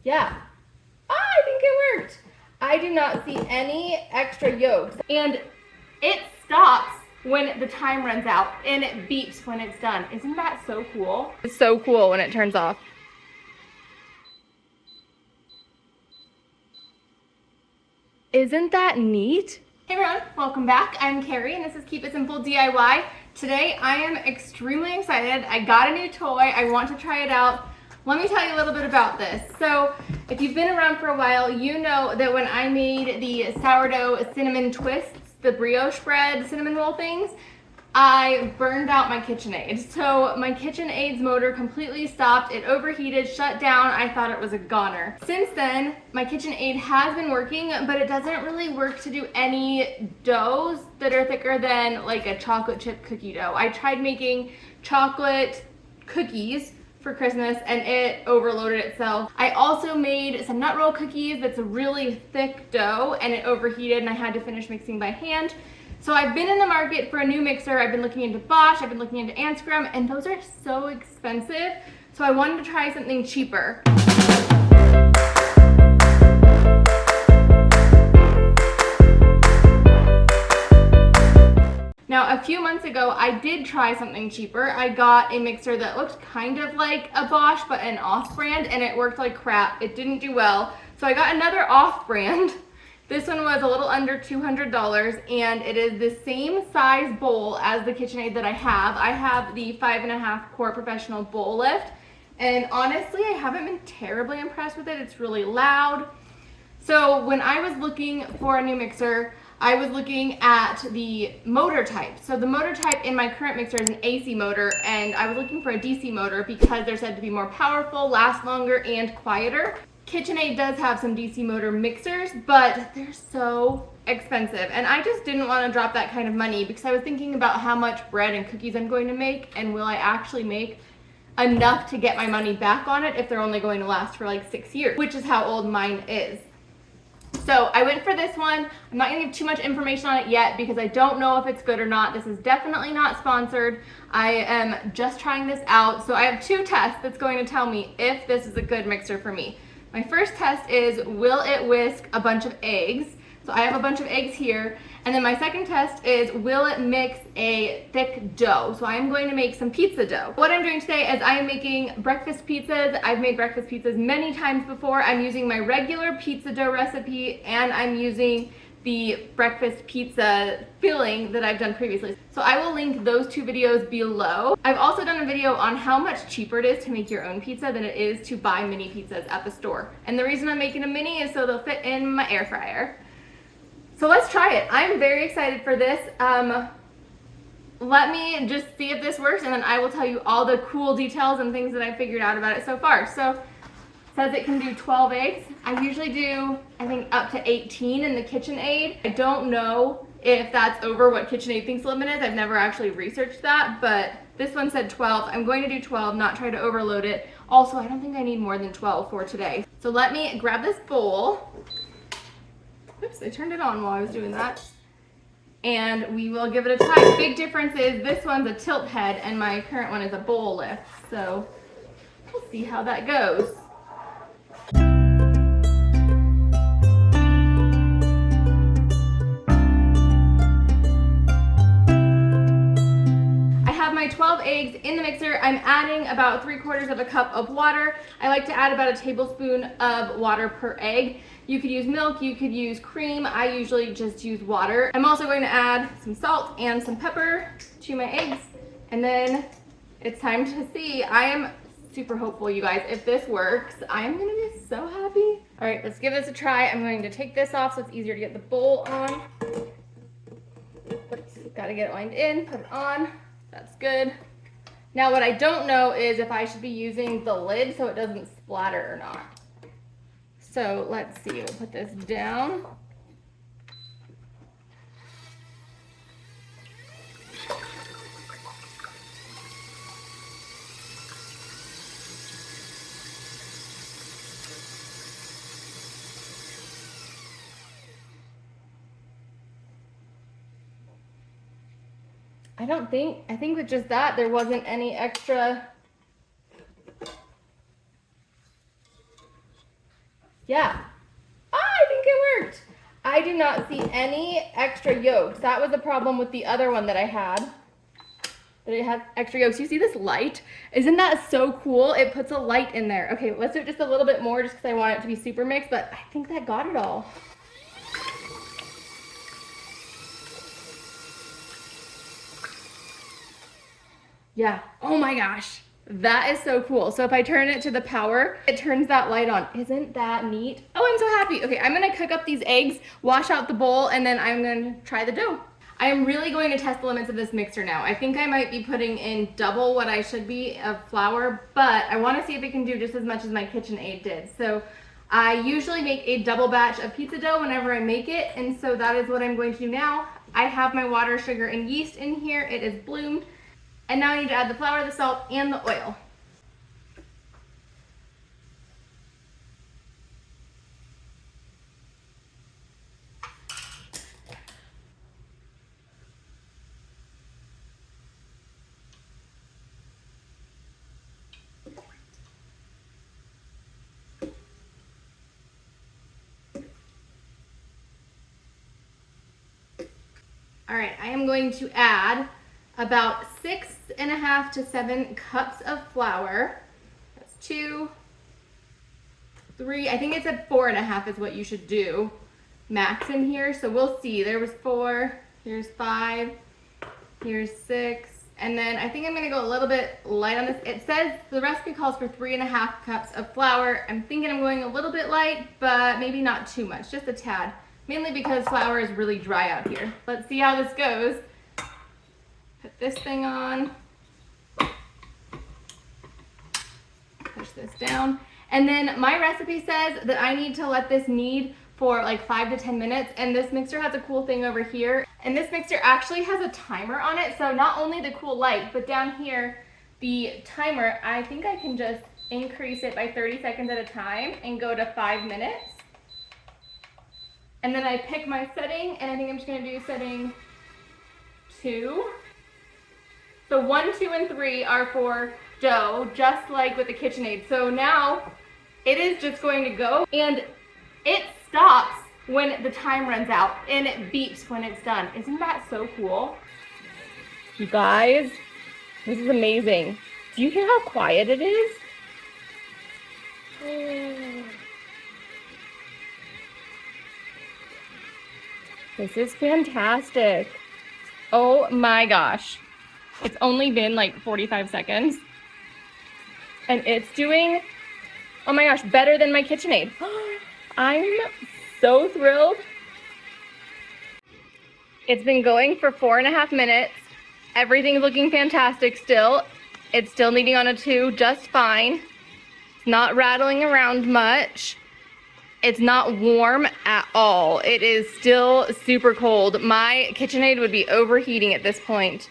Yeah, I think it worked. I do not see any extra yolks. And it stops when the time runs out and it beeps when it's done. Isn't that so cool? It's so cool when it turns off. Isn't that neat? Hey everyone, welcome back. I'm Carrie and this is Keep It Simple DIY. Today I am extremely excited. I got a new toy. I want to try it out. Let me tell you a little bit about this. So if you've been around for a while, you know that when I made the sourdough cinnamon twists, the brioche bread cinnamon roll things, I burned out my KitchenAid. So my KitchenAid's motor completely stopped. It overheated, shut down. I thought it was a goner. Since then, my KitchenAid has been working, but it doesn't really work to do any doughs that are thicker than like a chocolate chip cookie dough. I tried making chocolate cookies for Christmas and it overloaded itself. I also made some nut roll cookies that's a really thick dough and it overheated and I had to finish mixing by hand. So I've been in the market for a new mixer. I've been looking into Bosch, I've been looking into Anscrum, and those are so expensive. So I wanted to try something cheaper. Now, a few months ago, I did try something cheaper. I got a mixer that looked kind of like a Bosch, but an off-brand, and it worked like crap. It didn't do well. So I got another off-brand. This one was a little under $200 and it is the same size bowl as the KitchenAid that I have. I have the 5.5 quart professional bowl lift and honestly I haven't been terribly impressed with it. It's really loud. So when I was looking for a new mixer, I was looking at the motor type. So the motor type in my current mixer is an AC motor and I was looking for a DC motor because they're said to be more powerful, last longer, and quieter. KitchenAid does have some DC motor mixers, but they're so expensive. And I just didn't want to drop that kind of money because I was thinking about how much bread and cookies I'm going to make and will I actually make enough to get my money back on it if they're only going to last for like 6 years, which is how old mine is. So I went for this one. I'm not gonna give too much information on it yet because I don't know if it's good or not. This is definitely not sponsored. I am just trying this out. So I have 2 tests that's going to tell me if this is a good mixer for me. My first test is, will it whisk a bunch of eggs? So I have a bunch of eggs here. And then my second test is, will it mix a thick dough? So I'm going to make some pizza dough. What I'm doing today is I am making breakfast pizzas. I've made breakfast pizzas many times before. I'm using my regular pizza dough recipe and I'm using the breakfast pizza filling that I've done previously. So I will link those 2 videos below. I've also done a video on how much cheaper it is to make your own pizza than it is to buy mini pizzas at the store. And the reason I'm making a mini is so they'll fit in my air fryer. So let's try it. I'm very excited for this. Let me just see if this works and then I will tell you all the cool details and things that I figured out about it so far. So it says it can do 12 eggs. I usually do, I think, up to 18 in the KitchenAid. I don't know if that's over what KitchenAid thinks the limit is. I've never actually researched that, but this one said 12. I'm going to do 12, not try to overload it. Also, I don't think I need more than 12 for today. So let me grab this bowl. Oops, I turned it on while I was doing that. And we will give it a try. Big difference is this one's a tilt head and my current one is a bowl lift. So we'll see how that goes. My 12 eggs in the mixer. I'm adding about 3/4 cup of water. I like to add about a tablespoon of water per egg. You could use milk, you could use cream. I usually just use water. I'm also going to add some salt and some pepper to my eggs. And then it's time to see. I am super hopeful, you guys. If this works, I'm gonna be so happy. All right, let's give this a try. I'm going to take this off so it's easier to get the bowl on. Oops, gotta get it lined in, put it on. That's good. Now what I don't know is if I should be using the lid so it doesn't splatter or not. So let's see, we'll put this down. I think with just that, there wasn't any extra. do not see any extra yolks. That was the problem with the other one that I had. That it had extra yolks. You see this light? Isn't that so cool? It puts a light in there. Okay, let's do it just a little bit more just because I want it to be super mixed, but I think that got it all. Yeah, oh my gosh. That is so cool. So if I turn it to the power, it turns that light on. Isn't that neat? Oh, I'm so happy. Okay, I'm gonna cook up these eggs, wash out the bowl, and then I'm gonna try the dough. I am really going to test the limits of this mixer now. I think I might be putting in double what I should be of flour, but I wanna see if it can do just as much as my KitchenAid did. So I usually make a double batch of pizza dough whenever I make it, and so that is what I'm going to do now. I have my water, sugar, and yeast in here. It is bloomed. And now I need to add the flour, the salt, and the oil. All right, I am going to add about 6.5 to 7 cups of flour. That's 2, 3, I think it's at 4.5 is what you should do max in here. So we'll see. There was 4, here's 5, here's 6, and then I think I'm gonna go a little bit light on this. It says the recipe calls for 3.5 cups of flour. I'm thinking I'm going a little bit light, but maybe not too much, just a tad. Mainly because flour is really dry out here. Let's see how this goes. Put this thing on. Push this down. And then my recipe says that I need to let this knead for like 5 to 10 minutes. And this mixer has a cool thing over here. And this mixer actually has a timer on it. So not only the cool light, but down here, the timer, I think I can just increase it by 30 seconds at a time and go to 5 minutes. And then I pick my setting, and I think I'm just gonna do setting 2. So 1, 2, and 3 are for dough, just like with the KitchenAid. So now it is just going to go, and it stops when the time runs out, and it beeps when it's done. Isn't that so cool? You guys, this is amazing. Do you hear how quiet it is? This is fantastic. Oh my gosh. It's only been like 45 seconds. And it's doing, oh my gosh, better than my KitchenAid. I'm so thrilled. It's been going for 4.5 minutes. Everything's looking fantastic still. It's still kneading on a 2 just fine. It's not rattling around much. It's not warm at all. It is still super cold. My KitchenAid would be overheating at this point.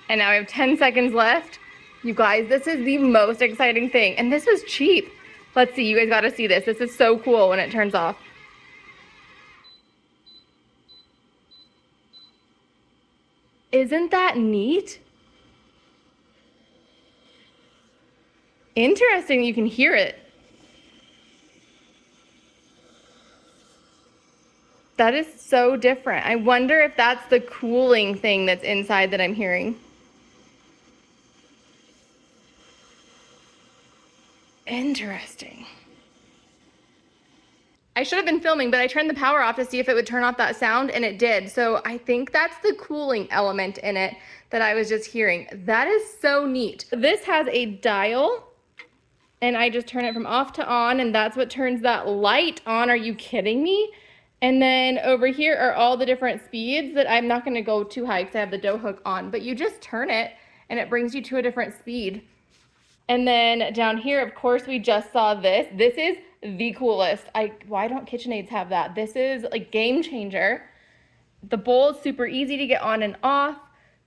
And now I have 10 seconds left. You guys, this is the most exciting thing. And this was cheap. Let's see, you guys gotta see this. This is so cool when it turns off. Isn't that neat? Interesting, you can hear it. That is so different. I wonder if that's the cooling thing that's inside that I'm hearing. Interesting. I should have been filming, but I turned the power off to see if it would turn off that sound, and it did. So I think that's the cooling element in it that I was just hearing. That is so neat. This has a dial, and I just turn it from off to on, and that's what turns that light on. Are you kidding me? And then over here are all the different speeds that I'm not gonna go too high because I have the dough hook on, but you just turn it and it brings you to a different speed. And then down here, of course, we just saw this. This is the coolest. Why don't KitchenAids have that? This is a game changer. The bowl is super easy to get on and off.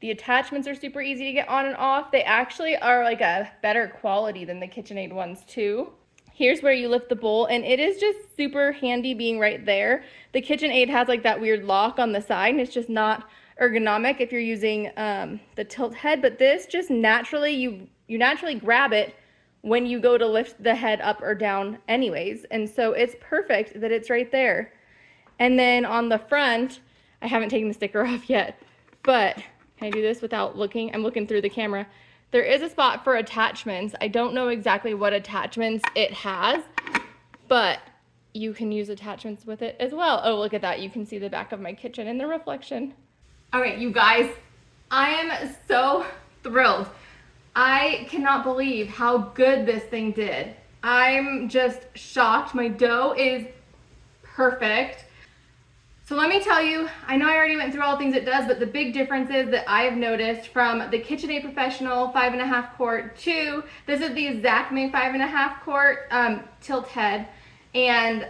The attachments are super easy to get on and off. They actually are like a better quality than the KitchenAid ones too. Here's where you lift the bowl, and it is just super handy being right there. The KitchenAid has like that weird lock on the side, and it's just not ergonomic if you're using the tilt head, but this just naturally, you naturally grab it when you go to lift the head up or down anyways, and so it's perfect that it's right there. And then on the front, I haven't taken the sticker off yet, but can I do this without looking? I'm looking through the camera. There is a spot for attachments. I don't know exactly what attachments it has, but you can use attachments with it as well. Oh, look at that. You can see the back of my kitchen in the reflection. All right, you guys, I am so thrilled. I cannot believe how good this thing did. I'm just shocked. My dough is perfect. So let me tell you, I know I already went through all the things it does, but the big differences that I have noticed from the KitchenAid Professional 5.5 quart to this is the Zacme 5.5 quart tilt head, and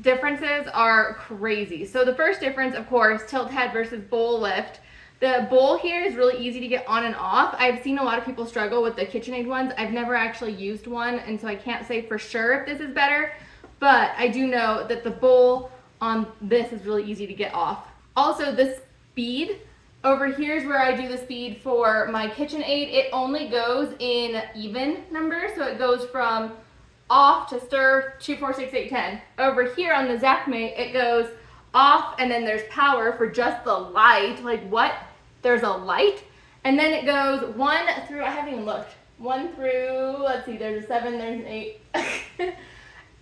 differences are crazy. So the first difference, of course, tilt head versus bowl lift. The bowl here is really easy to get on and off. I've seen a lot of people struggle with the KitchenAid ones. I've never actually used one, and so I can't say for sure if this is better, but I do know that the bowl on this is really easy to get off. Also, the speed over here is where I do the speed for my KitchenAid. It only goes in even numbers, so it goes from off to stir 2, 4, 6, 8, 10. Over here on the Zacme, it goes off and then there's power for just the light. Like what? There's a light, and then it goes 1 through, I haven't even looked. 1 through, let's see, there's a 7, there's an 8.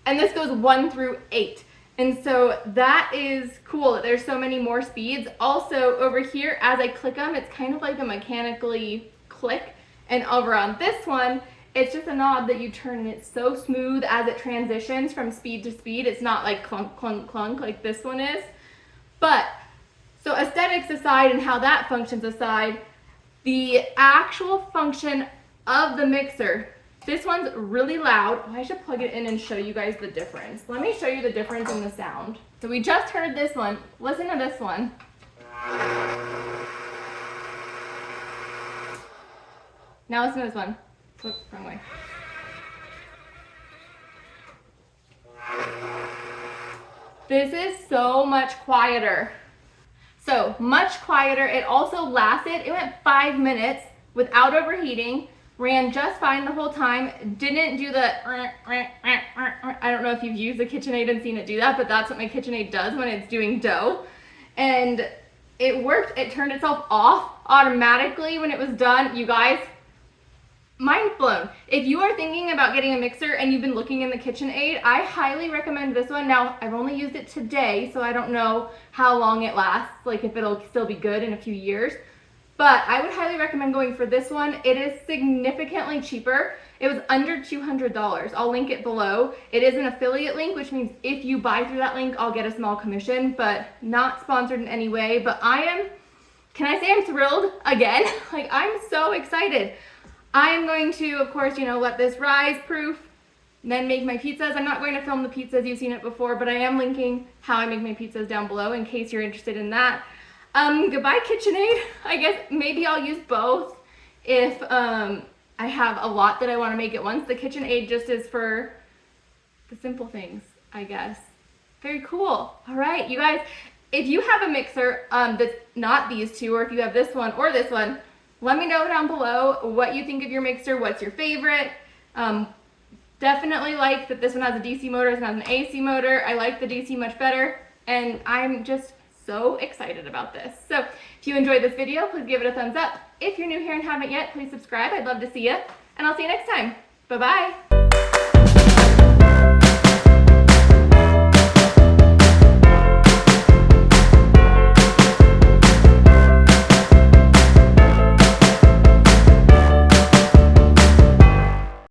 And this goes 1 through 8. And so that is cool that there's so many more speeds. Also over here, as I click them, it's kind of like a mechanically click. And over on this one, it's just a knob that you turn and it's so smooth as it transitions from speed to speed. It's not like clunk, clunk, clunk like this one is. But, so aesthetics aside and how that functions aside, the actual function of the mixer, this one's really loud. Oh, I should plug it in and show you guys the difference. Let me show you the difference in the sound. So we just heard this one. Listen to this one. Now listen to this one. Whoop, wrong way. This is so much quieter. So much quieter. It also lasted, it went 5 minutes without overheating, ran just fine the whole time, didn't do the, I don't know if you've used the KitchenAid and seen it do that, but that's what my KitchenAid does when it's doing dough. And it worked, it turned itself off automatically when it was done. You guys, mind blown. If you are thinking about getting a mixer and you've been looking in the KitchenAid, I highly recommend this one. Now, I've only used it today, so I don't know how long it lasts, like if it'll still be good in a few years. But I would highly recommend going for this one. It is significantly cheaper. It was under $200. I'll link it below. It is an affiliate link, which means if you buy through that link, I'll get a small commission, but not sponsored in any way. But I am, can I say I'm thrilled again? Like, I'm so excited. I am going to, of course, let this rise proof, then make my pizzas. I'm not going to film the pizzas, you've seen it before, but I am linking how I make my pizzas down below in case you're interested in that. Goodbye KitchenAid. I guess maybe I'll use both if I have a lot that I want to make at once. The KitchenAid just is for the simple things, I guess. Very cool. All right, you guys, if you have a mixer that's not these two, or if you have this one or this one, let me know down below what you think of your mixer, what's your favorite. Definitely like that this one has a DC motor, this one has an AC motor. I like the DC much better, and I'm just so excited about this. So if you enjoyed this video, please give it a thumbs up. If you're new here and haven't yet, please subscribe. I'd love to see you, and I'll see you next time. Bye-bye.